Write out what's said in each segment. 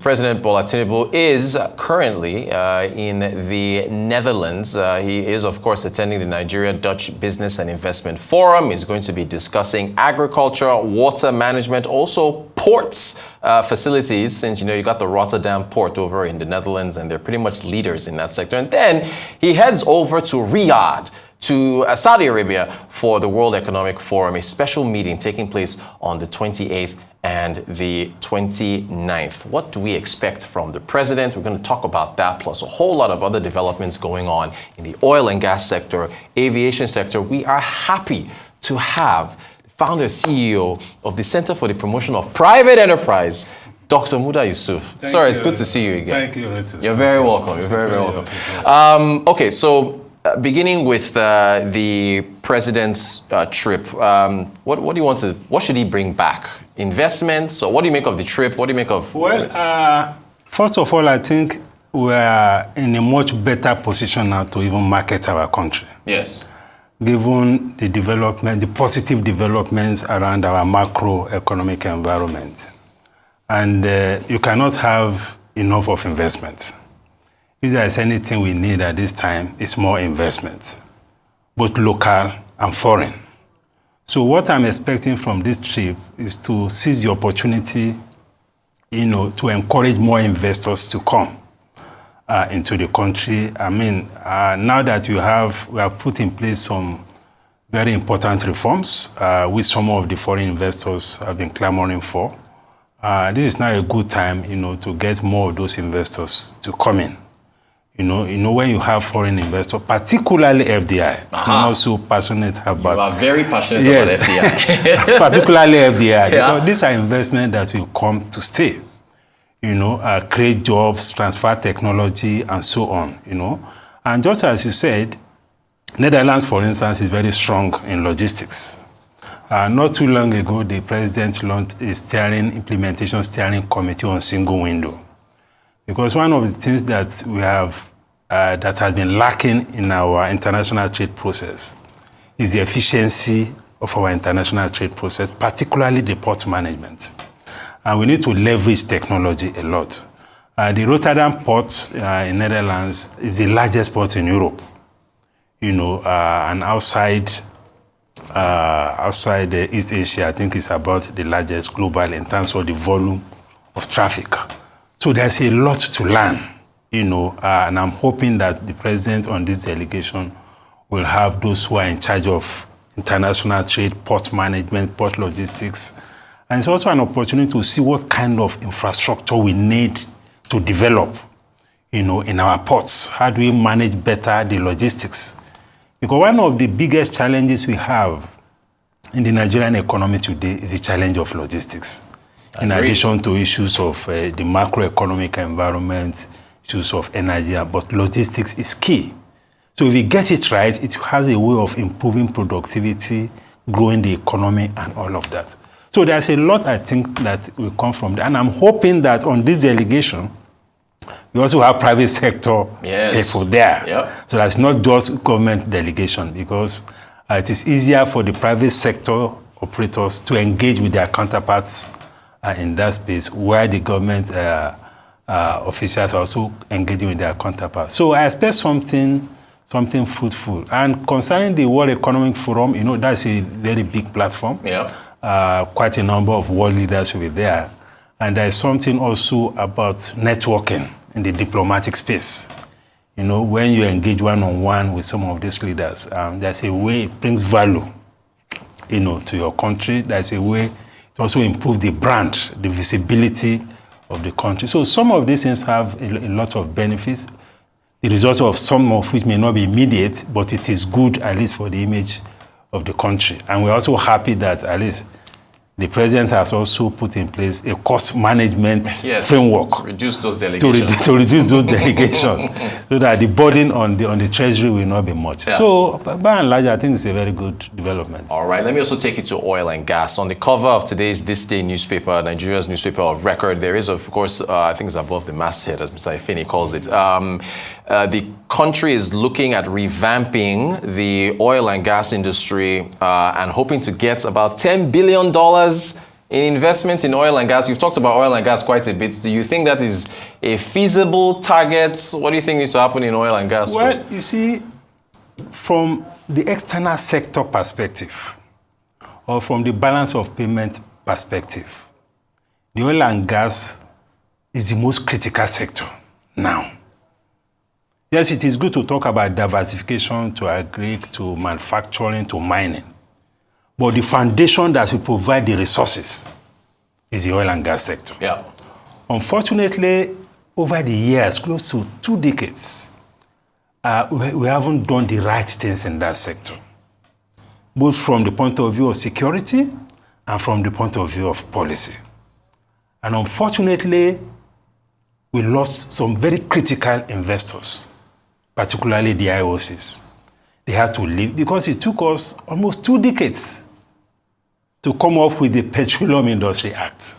President Bola Tinubu is currently in the Netherlands. He is, of course, attending the Nigeria-Dutch Business and Investment Forum. He's going to be discussing agriculture, water management, also ports facilities, since, you got the Rotterdam port over in the Netherlands, and they're pretty much leaders in that sector. And then he heads over to Riyadh, to Saudi Arabia, for the World Economic Forum, a special meeting taking place on the 28th and the 29th. What do we expect from the president? We're going to talk about that, plus a whole lot of other developments going on in the oil and gas sector, aviation sector. We are happy to have the founder and CEO of the Center for the Promotion of Private Enterprise, Dr. Muda Yusuf. Sir, it's good to see you again. Thank you, Ritus. You're very welcome. You're very, very welcome. Okay, so beginning with the president's trip, what do you want to? What should he bring back? Investments? Or what do you make of the trip? What do you make of? Well, first of all, I think we are in a much better position now to even market our country. Yes. Given the development, the positive developments around our macroeconomic environment, and you cannot have enough of investments. If there is anything we need at this time, it's more investments, both local and foreign. So what I'm expecting from this trip is to seize the opportunity, to encourage more investors to come into the country. I mean, now that we have put in place some very important reforms, which some of the foreign investors have been clamoring for. This is now a good time, to get more of those investors to come in. When you have foreign investors, particularly FDI, I'm also passionate about. You are very passionate about FDI. Particularly FDI, because these are investments that will come to stay. Create jobs, transfer technology, and so on. And just as you said, Netherlands, for instance, is very strong in logistics. Not too long ago, the president launched a implementation steering committee on single window. Because one of the things that we have that has been lacking in our international trade process is the efficiency of our international trade process, particularly the port management. And we need to leverage technology a lot. The Rotterdam port in Netherlands is the largest port in Europe, and outside East Asia, I think it's about the largest global in terms of the volume of traffic. So there's a lot to learn, and I'm hoping that the president on this delegation will have those who are in charge of international trade, port management, port logistics. And it's also an opportunity to see what kind of infrastructure we need to develop, in our ports. How do we manage better the logistics? Because one of the biggest challenges we have in the Nigerian economy today is the challenge of logistics. In addition to issues of the macroeconomic environment, issues of energy, but logistics is key. So if we get it right, it has a way of improving productivity, growing the economy, and all of that. So there's a lot, I think, that will come from that. And I'm hoping that on this delegation, we also have private sector people there. Yep. So that's not just government delegation, because it is easier for the private sector operators to engage with their counterparts in that space, where the government officials are also engaging with their counterparts. So I expect something fruitful. And concerning the World Economic Forum, that's a very big platform. Yeah. Quite a number of world leaders will be there. And there's something also about networking in the diplomatic space. When you engage one-on-one with some of these leaders, there's a way it brings value, to your country. There's a way to also improve the brand, the visibility of the country. So some of these things have a lot of benefits. The result of some of which may not be immediate, but it is good, at least for the image of the country. And we're also happy that at least the president has also put in place a cost management framework to reduce those delegations. To reduce those delegations, so that the burden on the treasury will not be much. Yeah. So by and large, I think it's a very good development. All right, let me also take you to oil and gas. On the cover of today's This Day newspaper, Nigeria's newspaper of record, there is, of course, I think it's above the masthead, as Mr. Ifeni calls it. The country is looking at revamping the oil and gas industry and hoping to get about $10 billion in investment in oil and gas? You've talked about oil and gas quite a bit. Do you think that is a feasible target? What do you think needs to happen in oil and gas? Well, you see, from the external sector perspective, or from the balance of payment perspective, the oil and gas is the most critical sector now. Yes, it is good to talk about diversification to agri, to manufacturing, to mining. But the foundation that will provide the resources is the oil and gas sector. Yeah. Unfortunately, over the years, close to 2 decades, we haven't done the right things in that sector, both from the point of view of security and from the point of view of policy. And unfortunately, we lost some very critical investors, particularly the IOCs. They had to leave because it took us almost 2 decades to come up with the Petroleum Industry Act.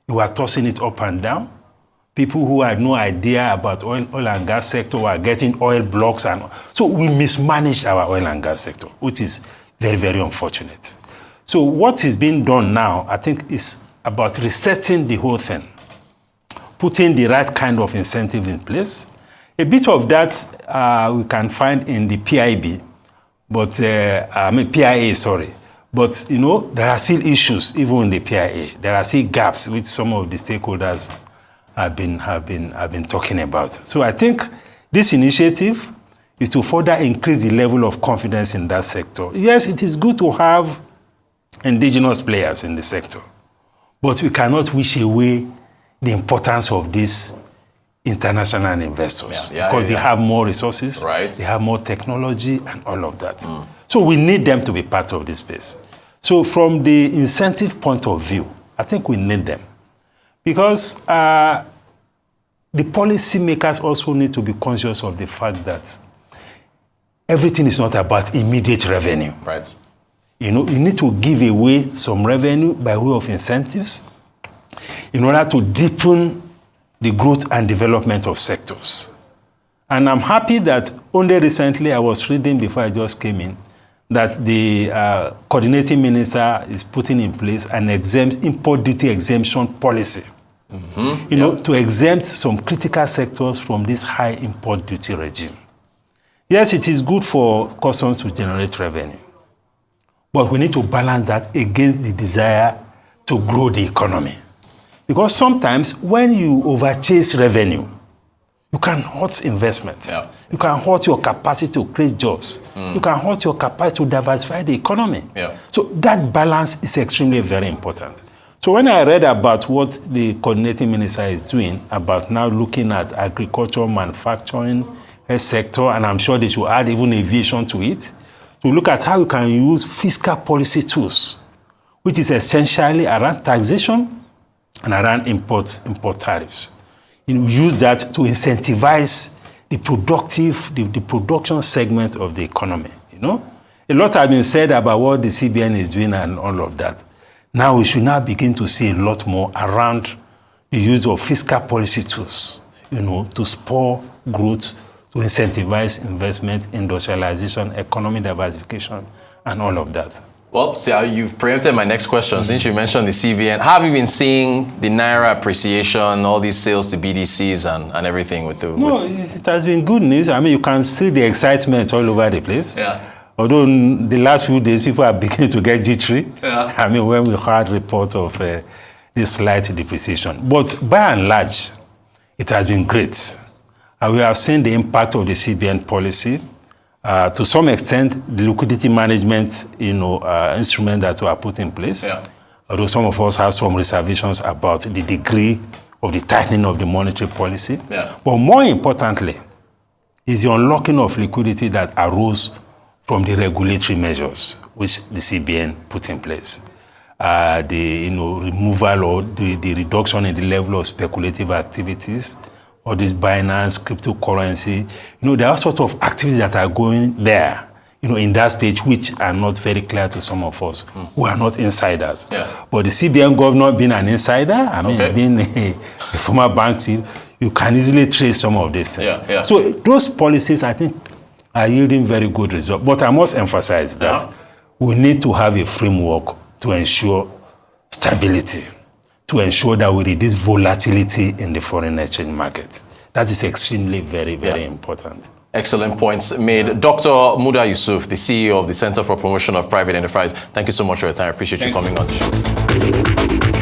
We were tossing it up and down. People who had no idea about oil and gas sector were getting oil blocks. So we mismanaged our oil and gas sector, which is very, very unfortunate. So what is being done now, I think, is about resetting the whole thing, putting the right kind of incentive in place. A bit of that we can find in the PIB, but PIA, sorry. But you know, there are still issues even in the PIA. There are still gaps which some of the stakeholders have been talking about. So I think this initiative is to further increase the level of confidence in that sector. Yes, it is good to have indigenous players in the sector, but we cannot wish away the importance of these international investors because they have more resources, they have more technology and all of that. So we need them to be part of this space. So from the incentive point of view, I think we need them because the policymakers also need to be conscious of the fact that everything is not about immediate revenue. Right. You know, you need to give away some revenue by way of incentives in order to deepen the growth and development of sectors. And I'm happy that only recently I was reading before I just came in that the coordinating minister is putting in place an import duty exemption policy. You know, to exempt some critical sectors from this high import duty regime. Yes, it is good for customs to generate revenue, but we need to balance that against the desire to grow the economy. Because sometimes when you overchase revenue, you can hurt investments. You can hurt your capacity to create jobs. You can hurt your capacity to diversify the economy. So that balance is extremely very important. So when I read about what the coordinating minister is doing about now looking at agriculture, manufacturing, health sector, and I'm sure they should add even aviation to it, to look at how you can use fiscal policy tools, which is essentially around taxation and around import tariffs. You use that to incentivize the production segment of the economy. You know, a lot has been said about what the CBN is doing and all of that. Now we should now begin to see a lot more around the use of fiscal policy tools, you know, to spur growth, to incentivize investment, industrialization, economic diversification, and all of that. Well, see, you've preempted my next question. Since you mentioned the CBN, how have you been seeing the Naira appreciation, all these sales to BDCs and everything with the... it has been good news. I mean, you can see the excitement all over the place. Although in the last few days, people are beginning to get jittery. I mean, when we heard reports of this slight depreciation. But by and large, it has been great. We have seen the impact of the CBN policy. To some extent, the liquidity management, instrument that were put in place. Although some of us have some reservations about the degree of the tightening of the monetary policy. But more importantly, is the unlocking of liquidity that arose from the regulatory measures which the CBN put in place. The removal or the reduction in the level of speculative activities, or this Binance, cryptocurrency, there are sorts of activities that are going there, in that space, which are not very clear to some of us who are not insiders. But the CBN governor being an insider, being a former bank chief, you can easily trace some of these things. So those policies, I think, are yielding very good results. But I must emphasize that we need to have a framework to ensure stability, to ensure that we reduce volatility in the foreign exchange market. That is extremely very important. Excellent points made. Dr. Muda Yusuf, the CEO of the Center for Promotion of Private Enterprise, thank you so much for your time. I appreciate you coming on the show.